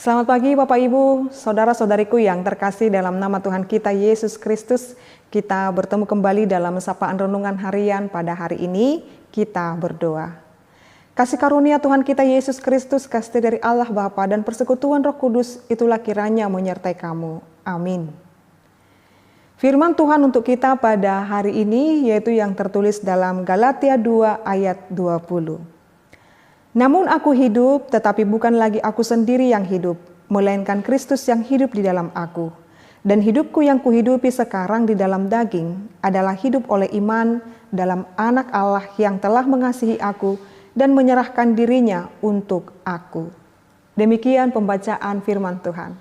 Selamat pagi Bapak Ibu, saudara-saudariku yang terkasih dalam nama Tuhan kita Yesus Kristus. Kita bertemu kembali dalam sapaan renungan harian pada hari ini. Kita berdoa. Kasih karunia Tuhan kita Yesus Kristus, kasih dari Allah Bapa dan persekutuan Roh Kudus, itulah kiranya menyertai kamu. Amin. Firman Tuhan untuk kita pada hari ini yaitu yang tertulis dalam Galatia 2 ayat 20. Namun aku hidup, tetapi bukan lagi aku sendiri yang hidup, melainkan Kristus yang hidup di dalam aku. Dan hidupku yang kuhidupi sekarang di dalam daging adalah hidup oleh iman dalam Anak Allah yang telah mengasihi aku dan menyerahkan dirinya untuk aku. Demikian pembacaan firman Tuhan.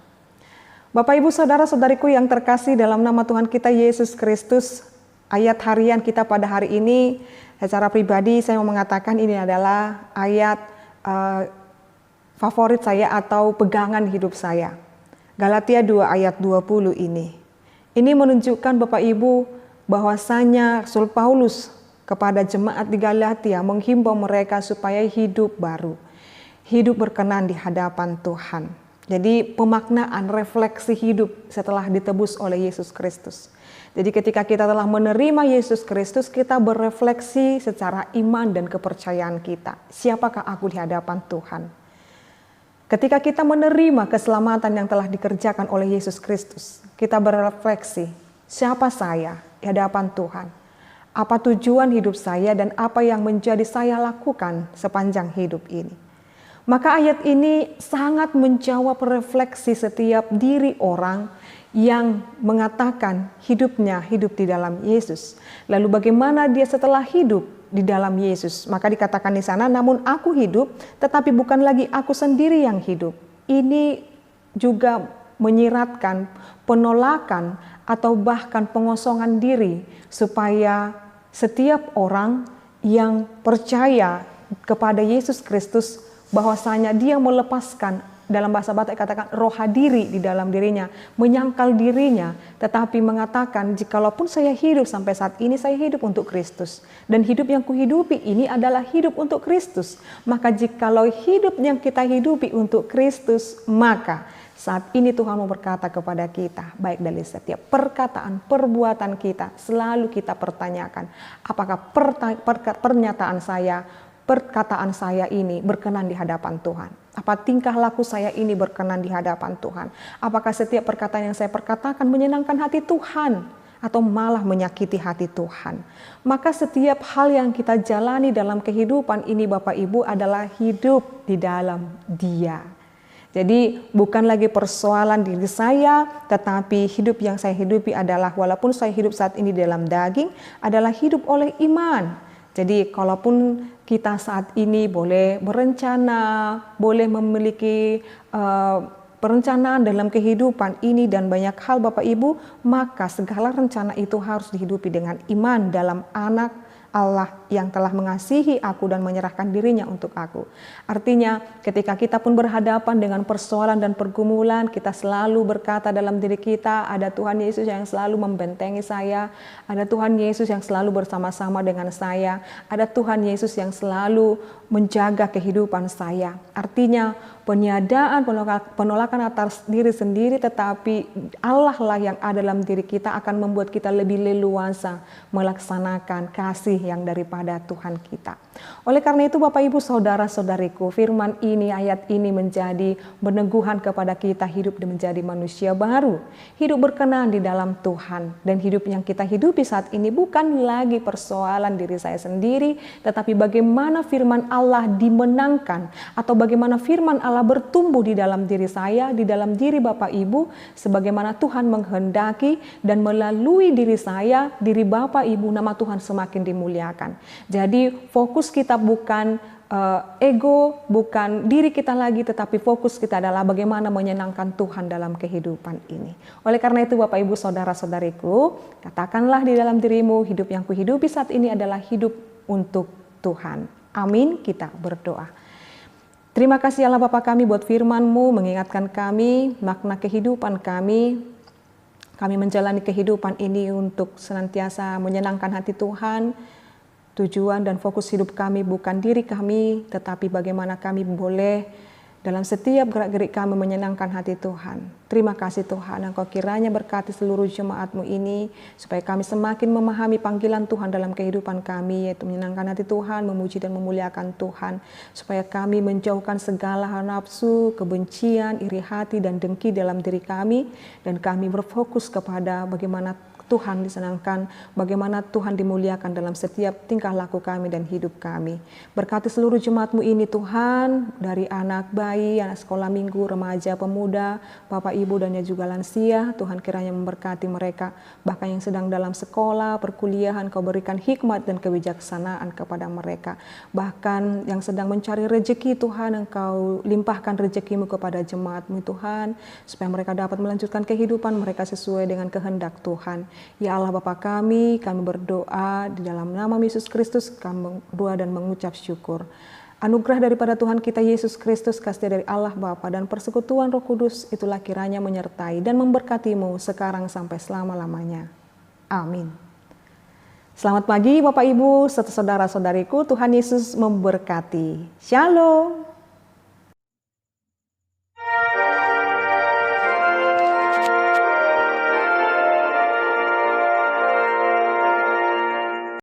Bapak Ibu saudara-saudariku yang terkasih dalam nama Tuhan kita Yesus Kristus, ayat harian kita pada hari ini, secara pribadi saya mau mengatakan ini adalah ayat favorit saya atau pegangan hidup saya. Galatia 2 ayat 20 ini. Ini menunjukkan Bapak Ibu bahwasanya Rasul Paulus kepada jemaat di Galatia menghimbau mereka supaya hidup baru. Hidup berkenan di hadapan Tuhan. Jadi pemaknaan refleksi hidup setelah ditebus oleh Yesus Kristus. Jadi ketika kita telah menerima Yesus Kristus, kita berefleksi secara iman dan kepercayaan kita. Siapakah aku di hadapan Tuhan? Ketika kita menerima keselamatan yang telah dikerjakan oleh Yesus Kristus, kita berefleksi, siapa saya di hadapan Tuhan? Apa tujuan hidup saya dan apa yang menjadi saya lakukan sepanjang hidup ini? Maka ayat ini sangat menjawab refleksi setiap diri orang yang mengatakan hidupnya hidup di dalam Yesus. Lalu bagaimana dia setelah hidup di dalam Yesus? Maka dikatakan di sana, namun aku hidup, tetapi bukan lagi aku sendiri yang hidup. Ini juga menyiratkan penolakan atau bahkan pengosongan diri supaya setiap orang yang percaya kepada Yesus Kristus bahwasanya dia melepaskan, dalam bahasa Batak katakan roh hadiri di dalam dirinya, menyangkal dirinya, tetapi mengatakan jikalaupun saya hidup sampai saat ini, saya hidup untuk Kristus. Dan hidup yang kuhidupi ini adalah hidup untuk Kristus. Maka jikalau hidup yang kita hidupi untuk Kristus, maka saat ini Tuhan mau berkata kepada kita, baik dari setiap perkataan, perbuatan kita, selalu kita pertanyakan, apakah pernyataan saya, perkataan saya ini berkenan di hadapan Tuhan? Apa tingkah laku saya ini berkenan di hadapan Tuhan? Apakah setiap perkataan yang saya perkatakan menyenangkan hati Tuhan atau malah menyakiti hati Tuhan? Maka setiap hal yang kita jalani dalam kehidupan ini Bapak Ibu adalah hidup di dalam Dia. Jadi bukan lagi persoalan diri saya, tetapi hidup yang saya hidupi adalah walaupun saya hidup saat ini dalam daging, adalah hidup oleh iman. Jadi kalaupun kita saat ini boleh berencana, boleh memiliki perencanaan dalam kehidupan ini dan banyak hal Bapak Ibu, maka segala rencana itu harus dihidupi dengan iman dalam Anak Allah yang telah mengasihi aku dan menyerahkan dirinya untuk aku. Artinya ketika kita pun berhadapan dengan persoalan dan pergumulan, kita selalu berkata dalam diri kita, ada Tuhan Yesus yang selalu membentengi saya, ada Tuhan Yesus yang selalu bersama-sama dengan saya, ada Tuhan Yesus yang selalu menjaga kehidupan saya. Artinya peniadaan, penolakan atas diri sendiri, tetapi Allah lah yang ada dalam diri kita akan membuat kita lebih leluasa melaksanakan kasih kasih yang daripada Tuhan kita. Oleh karena itu Bapak Ibu saudara-saudariku, firman ini, ayat ini menjadi peneguhan kepada kita hidup dan menjadi manusia baru. Hidup berkenan di dalam Tuhan, dan hidup yang kita hidupi saat ini bukan lagi persoalan diri saya sendiri, tetapi bagaimana firman Allah dimenangkan, atau bagaimana firman Allah bertumbuh di dalam diri saya, di dalam diri Bapak Ibu, sebagaimana Tuhan menghendaki, dan melalui diri saya, diri Bapak Ibu, nama Tuhan semakin dimuliakan. Jadi fokus kita bukan ego, bukan diri kita lagi, tetapi fokus kita adalah bagaimana menyenangkan Tuhan dalam kehidupan ini. Oleh karena itu Bapak Ibu saudara-saudariku, katakanlah di dalam dirimu, hidup yang kuhidupi saat ini adalah hidup untuk Tuhan. Amin, kita berdoa. Terima kasih Allah Bapa kami buat firman-Mu, mengingatkan kami makna kehidupan kami. Kami menjalani kehidupan ini untuk senantiasa menyenangkan hati Tuhan. Tujuan dan fokus hidup kami bukan diri kami, tetapi bagaimana kami boleh dalam setiap gerak-gerik kami menyenangkan hati Tuhan. Terima kasih Tuhan, Engkau kiranya berkati seluruh jemaat-Mu ini, supaya kami semakin memahami panggilan Tuhan dalam kehidupan kami, yaitu menyenangkan hati Tuhan, memuji dan memuliakan Tuhan, supaya kami menjauhkan segala nafsu, kebencian, iri hati, dan dengki dalam diri kami, dan kami berfokus kepada bagaimana Tuhan disenangkan, bagaimana Tuhan dimuliakan dalam setiap tingkah laku kami dan hidup kami. Berkati seluruh jemaat-Mu ini Tuhan, dari anak bayi, anak sekolah minggu, remaja, pemuda, Bapak Ibu dan juga lansia. Tuhan kiranya memberkati mereka, bahkan yang sedang dalam sekolah, perkuliahan, Kau berikan hikmat dan kebijaksanaan kepada mereka. Bahkan yang sedang mencari rezeki Tuhan, Engkau limpahkan rezeki-Mu kepada jemaat-Mu Tuhan, supaya mereka dapat melanjutkan kehidupan mereka sesuai dengan kehendak Tuhan. Ya Allah Bapa kami berdoa di dalam nama Yesus Kristus, kami berdoa dan mengucap syukur. Anugerah daripada Tuhan kita Yesus Kristus, kasih dari Allah Bapa dan persekutuan Roh Kudus itulah kiranya menyertai dan memberkati-Mu sekarang sampai selama-lamanya. Amin. Selamat pagi Bapak Ibu serta saudara-saudariku, Tuhan Yesus memberkati. Shalom.